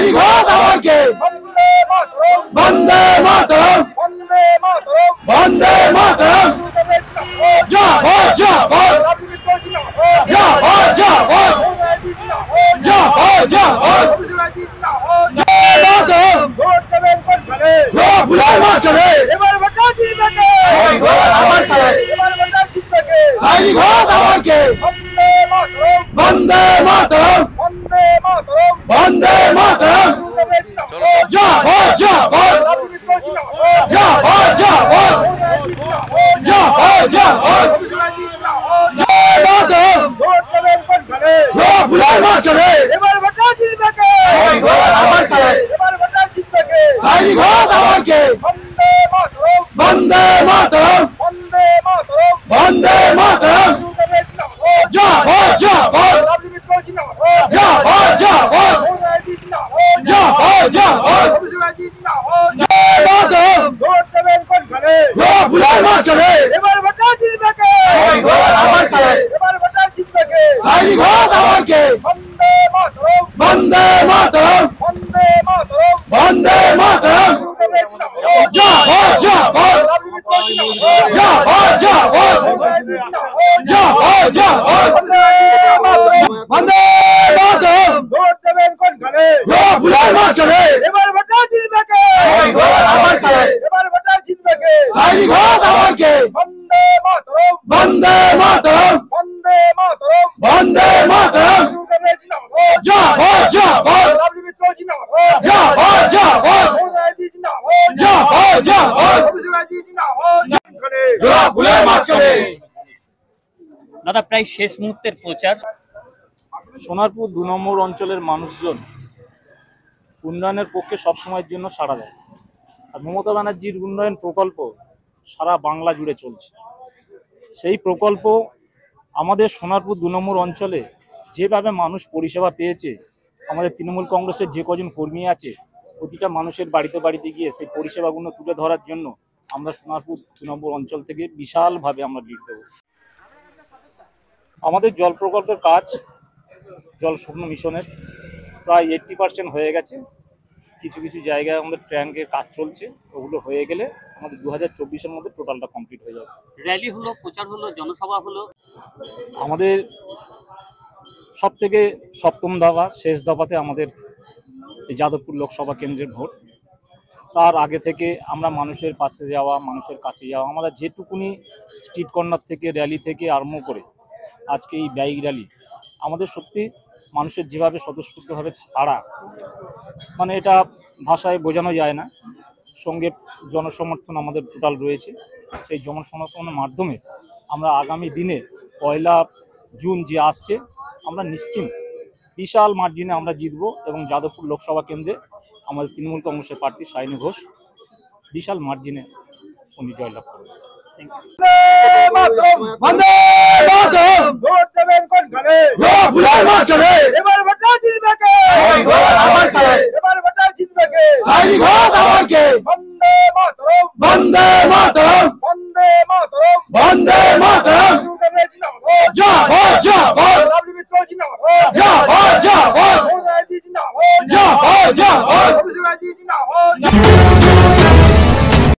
সাইনি ঘোষ আমাকে বন্দে মাতরম বন্দে মাতরম বন্দে মাতরম জয় জয় জয় জয় জয় জয় সাইনি ঘোষ আমাকে বন্দে মাতরম বন্দে মাতরম বন্দে মাতরম জয় জয় জয় জয় জয় সাইনি ঘোষ আমাকে বন্দে মাতরম বন্দে মাতরম বন্দে মাতরম জয় জয় সাইনি ঘোষ আমাকে বন্দে মাতরম বন্দে মাতরম বন্দে মাতরম জয় জয় বন্দে মাতরম ভোট দেবেন কোন ঘরে ভুলাই মাস করে এবার ভোটটা জিতবে কে আমার ঘরে এবার ভোটটা জিতবে কে সাইনি ঘোষ আমাকে বন্দে মাতরম বন্দে মাতরম বন্দে মাতরম বন্দে মাতরম জয় জয় দাদা প্রায় শেষ মুহূর্তের প্রচার। সোনারপুর ২ নম্বর অঞ্চলের মানুষজন উন্নয়নের পক্ষে সবসময়ের জন্য সাড়া দেয়। আর মমতা ব্যানার্জির উন্নয়ন প্রকল্প সারা বাংলা জুড়ে চলছে। সেই প্রকল্প আমাদের সোনারপুর ২ নম্বর অঞ্চলে যেভাবে মানুষ পরিষেবা পেয়েছে, আমাদের তৃণমূল কংগ্রেসের যে কজন কর্মী আছে প্রতিটা মানুষের বাড়িতে বাড়িতে গিয়ে সেই পরিষেবাগুলো তুলে ধরার জন্য আমরা সোনারপুর ২ নম্বর অঞ্চল থেকে বিশালভাবে আমরা লিড দেব। আমাদের জল প্রকল্পের কাজ জল স্বপ্ন মিশনের প্রায় 80% হয়ে গেছে। কিছু কিছু জায়গায় আমাদের ট্যাঙ্কের কাজ চলছে, ওগুলো হয়ে গেলে আমাদের 2024-এর মধ্যে টোটালটা কমপ্লিট হয়ে যাবে। র্যালি হলো, প্রচার হলো, জনসভা হলো। আমাদের সব থেকে সপ্তম দফা শেষ দফাতে আমাদের এই যাদবপুর লোকসভা কেন্দ্রের ভোট। তার আগে থেকে আমরা মানুষের পাশে যাওয়া, মানুষের কাছে যাওয়া, আমরা যেটুকুনি স্ট্রিট কর্নার থেকে র্যালি থেকে আরম্ভ করে আজকে এই বাইক র্যালি, আমাদের সত্যি মানুষের যেভাবে স্বতঃস্ফূর্তভাবে ছাড়া, মানে এটা ভাষায় বোঝানো যায় না। সঙ্গে জনসমর্থন আমাদের টোটাল রয়েছে। সেই জনসমর্থনের মাধ্যমে আমরা আগামী দিনে 1 জুন যে আসছে, আমরা নিশ্চিন্ত বিশাল মার্জিনে আমরা জিতব এবং যাদবপুর লোকসভা কেন্দ্রে আমাদের তৃণমূল কংগ্রেসের প্রার্থী সাইনি ঘোষ বিশাল মার্জিনে উনি জয়লাভ করবেন। বন্দে মাতরম বন্দে মাতরম বন্দে মাতরম জয় জয় জয় জয় জয়